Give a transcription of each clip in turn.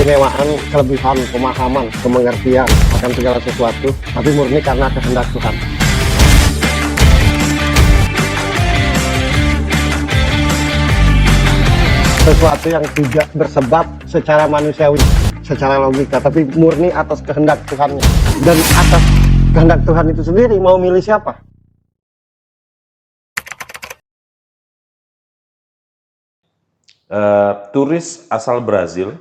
keistimewaan, kelebihan, pemahaman, kemengertian akan segala sesuatu, tapi murni karena kehendak Tuhan. Sesuatu yang tidak bersebab secara manusiawi, secara logika, tapi murni atas kehendak Tuhannya. Dan atas kehendak Tuhan itu sendiri mau milih siapa? Turis asal Brazil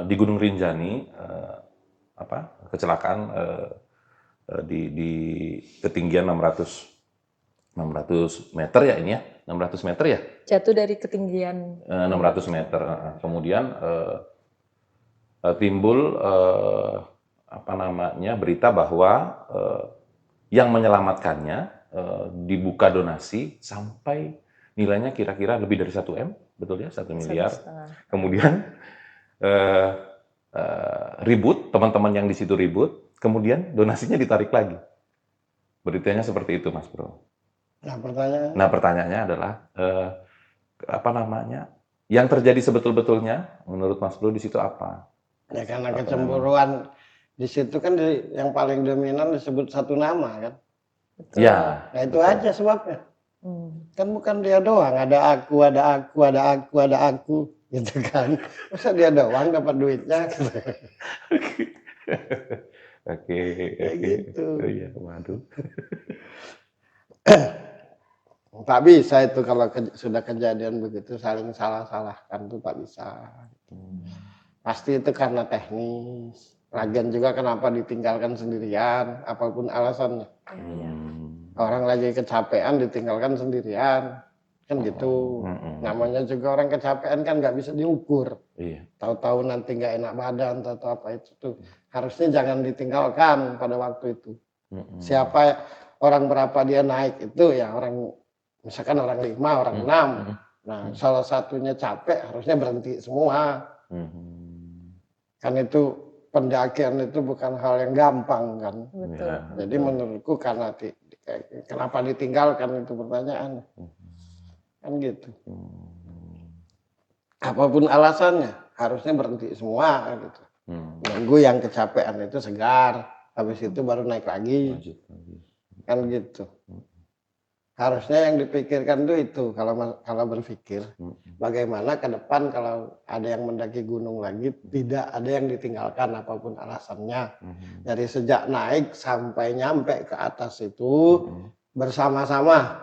di Gunung Rinjani kecelakaan di ketinggian 600 meter ya ini ya, 600 meter ya? Jatuh dari ketinggian 600 meter. Kemudian timbul berita bahwa yang menyelamatkannya dibuka donasi sampai nilainya kira-kira lebih dari 1 M, betul ya, 1 miliar. Kemudian ribut, teman-teman yang di situ ribut, kemudian donasinya ditarik lagi. Beritanya seperti itu, Mas Bro. Nah, pertanyaannya adalah yang terjadi sebetul-betulnya menurut Mas Bro di situ apa? Ya karena kecemburuan di situ kan yang paling dominan disebut satu nama kan. Betul. Ya. Nah itu aja sebabnya. Kan bukan dia doang, ada aku, gitu kan. Masa dia doang dapat duitnya? Oke. Gitu. Iya, waduh. Tak bisa itu kalau sudah kejadian begitu saling salah-salahkan tuh tak bisa. Pasti itu karena teknis. Lagian juga kenapa ditinggalkan sendirian, apapun alasannya. Orang lagi kecapean ditinggalkan sendirian, kan gitu. Namanya juga orang kecapean kan nggak bisa diukur. Iya. Tahu-tahu nanti nggak enak badan atau apa itu tuh harusnya jangan ditinggalkan pada waktu itu. Siapa orang berapa dia naik itu ya orang misalkan orang 5, orang 6. Nah salah satunya capek harusnya berhenti semua. Kan itu pendakian itu bukan hal yang gampang kan. Betul. Jadi menurutku karena kenapa ditinggalkan itu pertanyaan. Kan gitu. Apapun alasannya harusnya berhenti semua gitu. Nunggu yang kecapean itu segar, habis itu baru naik lagi. Kan gitu. Harusnya yang dipikirkan itu kalau berpikir bagaimana ke depan kalau ada yang mendaki gunung lagi tidak ada yang ditinggalkan apapun alasannya. Dari sejak naik sampai nyampe ke atas itu bersama-sama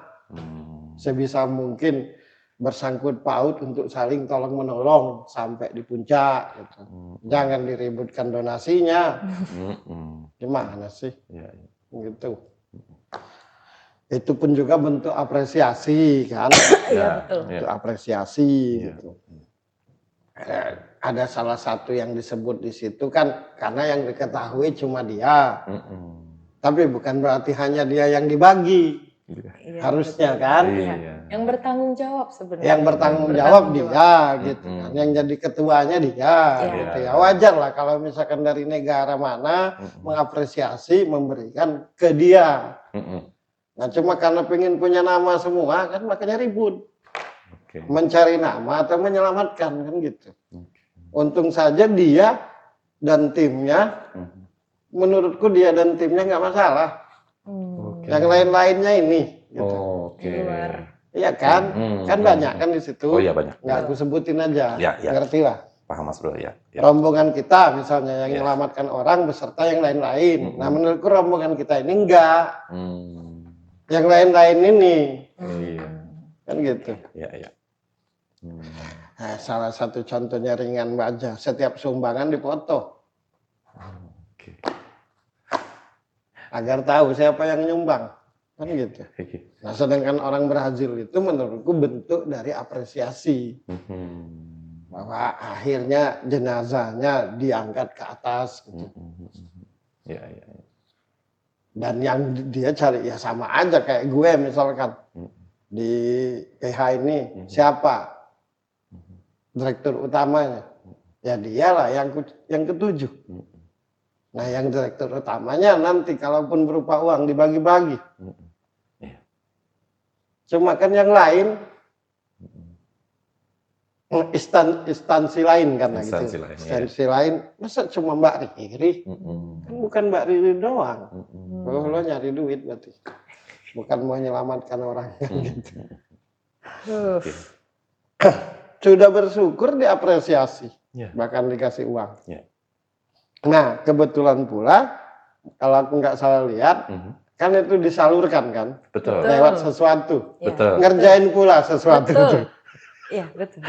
sebisa mungkin bersangkut paut untuk saling tolong menolong sampai di puncak gitu. Jangan diributkan donasinya. Gimana sih? Gitu. Itu pun juga bentuk apresiasi kan. Iya, betul. Bentuk apresiasi gitu. Ada salah satu yang disebut di situ kan karena yang diketahui cuma dia. Tapi bukan berarti hanya dia yang dibagi. Iya, harusnya betul. kan. Yang bertanggung jawab sebenarnya. Yang bertanggung jawab dia gitu kan. Yang jadi ketuanya dia gitu ya. Wajar lah kalau misalkan dari negara mana mengapresiasi memberikan ke dia. Nah cuma karena pengen punya nama semua kan makanya ribut. Mencari nama atau menyelamatkan kan gitu. Untung saja dia dan timnya, menurutku dia dan timnya nggak masalah. Yang lain-lainnya ini. Gitu. Iya kan? Kan banyak kan di situ. Oh iya banyak. Nggak aku sebutin aja. Ya. Ngerti lah. Paham Mas Bro ya. Rombongan kita misalnya yang menyelamatkan orang beserta yang lain-lain. Nah menurutku rombongan kita ini enggak. Yang lain-lain ini. Kan gitu. Iya. Nah, salah satu contohnya ringan aja. Setiap sumbangan dipoto. Agar tahu siapa yang nyumbang. Kan gitu. Nah sedangkan orang Brazil itu menurutku bentuk dari apresiasi. Bahwa akhirnya jenazahnya diangkat ke atas. Gitu. Iya. Dan yang dia cari ya sama aja kayak gue misalkan. Di PH ini siapa? Direktur utamanya. Ya dialah yang ketujuh. Nah yang direktur utamanya nanti kalaupun berupa uang dibagi-bagi. Cuma kan yang lain instansi lain karena Instansi gitu. lain, ya. Instansi lain, masa cuma Mbak Riri? Kan bukan Mbak Riri doang. Oh, lo nyari duit berarti. Bukan mau menyelamatkan orang. Gitu. Sudah bersyukur diapresiasi, bahkan dikasih uang. Nah, kebetulan pula, kalau aku nggak salah lihat, kan itu disalurkan kan, Betul. lewat sesuatu, Betul. ngerjain pula sesuatu. Betul. Iya, betul.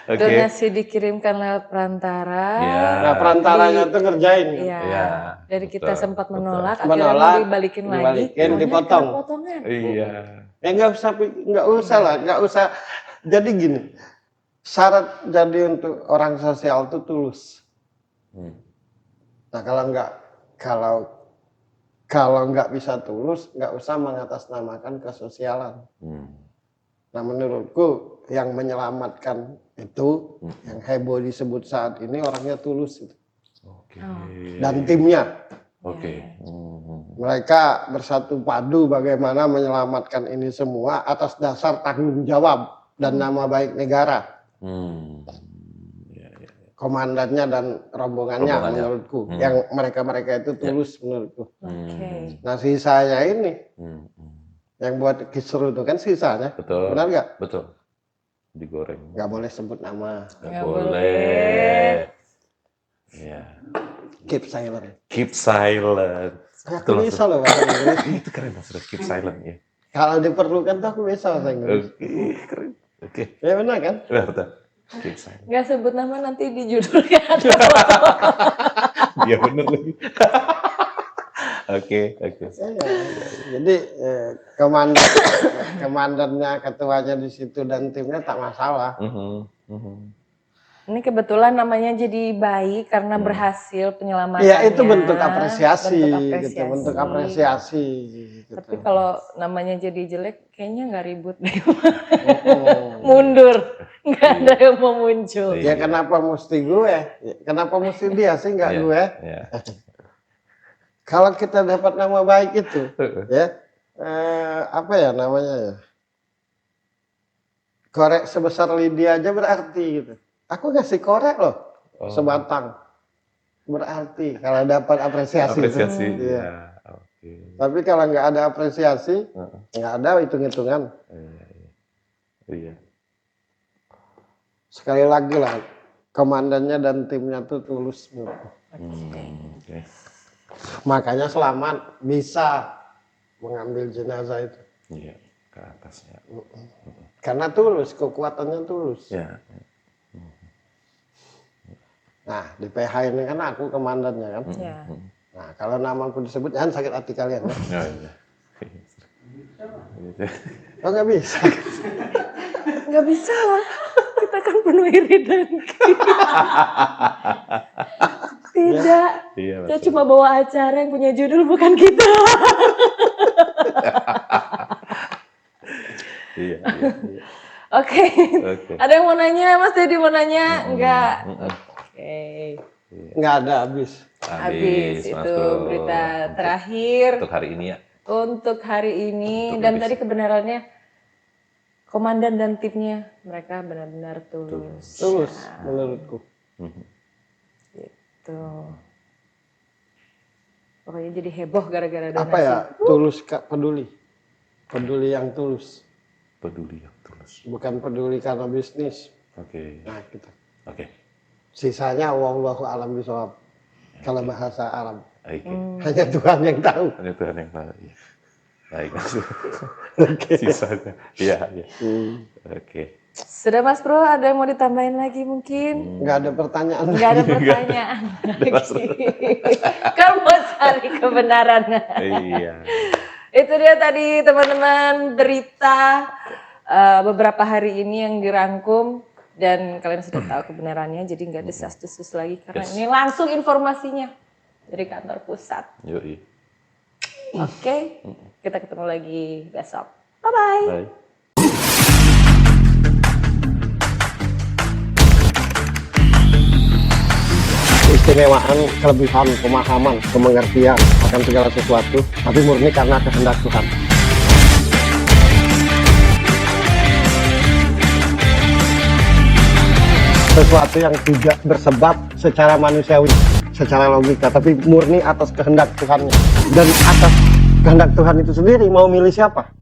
Oke. Donasi dikirimkan lewat perantara. Ya. Nah, perantaranya tuh ngerjain. Iya. Iya, Dari kita betul, sempat betul. menolak, Menolak, akhirnya mau dibalikin lagi. dibalikin, maunya dipotong. kena potongan. Iya. Ya nggak usah lah, nggak usah. Jadi gini, syarat jadi untuk orang sosial itu tulus. Nah kalau nggak bisa tulus, nggak usah mengatasnamakan kesosialan. Nah menurutku yang menyelamatkan itu, yang heboh disebut saat ini orangnya tulus itu. Oke. Dan timnya. Oke. Mereka bersatu padu bagaimana menyelamatkan ini semua atas dasar tanggung jawab dan nama baik negara. Komandannya dan rombongannya menurutku. Yang mereka-mereka itu tulus menurutku. Nah sisanya ini, yang buat kisru itu kan sisanya. Betul. Benar nggak? Betul. Digoreng. Nggak boleh sebut nama. Nggak boleh. Ya. Keep silent. Keep silent. Aku bisa loh bahasa Inggris. Itu keren Mas. Keep silent ya. Kalau diperlukan tuh aku bisa bahasa Inggris. Oke, keren. Oke. Ya benar kan? Betul. Keep silent. Nggak sebut nama nanti di judulnya. Iya benar lagi. Oke. Jadi komandannya, ketuanya di situ dan timnya tak masalah. Ini kebetulan namanya jadi baik karena berhasil penyelamatannya. Iya itu bentuk apresiasi. Gitu, bentuk apresiasi. Gitu. Tapi kalau namanya jadi jelek, kayaknya nggak ribut deh. Mundur, nggak ada yang mau muncul. Ya kenapa mesti gue? Kenapa mesti dia sih nggak gue? Kalau kita dapat nama baik itu, ya apa ya namanya ya? Korek sebesar lidi aja berarti gitu. Aku ngasih korek loh, sebatang. Berarti kalau dapat apresiasi. Apresiasi. Ya. Oke. Tapi kalau nggak ada apresiasi, nggak ada hitung-hitungan. Iya. Sekali lagi lah, komandannya dan timnya tuh tulus. Oke. Makanya selamat bisa mengambil jenazah itu. Iya, ke atasnya. Karena tulus, kekuatannya tulus. Ya. Nah, di PH ini kan aku komandannya kan. Ya. Nah, kalau nama aku disebut, jangan sakit hati kalian. Ya? Iya. Oh, nggak bisa. Nggak bisa lah, kita kan penuh iri dan tidak. Iya, Kita cuma bawa acara yang punya judul, bukan kita. Iya. Oke. Ada yang mau nanya, Mas Dedi mau nanya? Enggak. Oke. Nggak ada habis. Habis Mas itu Bro. berita terakhir Untuk hari ini ya. untuk hari ini. Untuk Dan lebih tadi kebenarannya komandan dan timnya mereka benar-benar tulus. Tulus menurutku. Gitu. Pokoknya jadi heboh gara-gara donasi. Apa ya? Tulus Kak, peduli. Peduli yang tulus. Peduli yang tulus. Bukan peduli karena bisnis. Oke. Nah, gitu. Oke. Sisanya wallahu a'lam bishawab. Kalau bahasa Arab. Oke. Hanya Tuhan yang tahu. Hanya Tuhan yang tahu. Ya. Baik. Oke. Sisanya. Iya. Oke. Sudah Mas Bro, ada yang mau ditambahin lagi mungkin? Nggak ada pertanyaan. Nggak ada pertanyaan lagi. Kan mau cari kebenarannya. Iya. Itu dia tadi teman-teman berita beberapa hari ini yang dirangkum. Dan kalian sudah tahu kebenarannya, jadi nggak desas-desus lagi. Karena ini langsung informasinya dari kantor pusat. Yoi. Oke, kita ketemu lagi besok. Bye-bye. Bye. Keistimewaan, kelebihan, pemahaman, kemengertian akan segala sesuatu, tapi murni karena kehendak Tuhan. sesuatu yang tidak bersebab secara manusiawi, secara logika, tapi murni atas kehendak Tuhannya. Dan atas kehendak Tuhan itu sendiri mau milih siapa?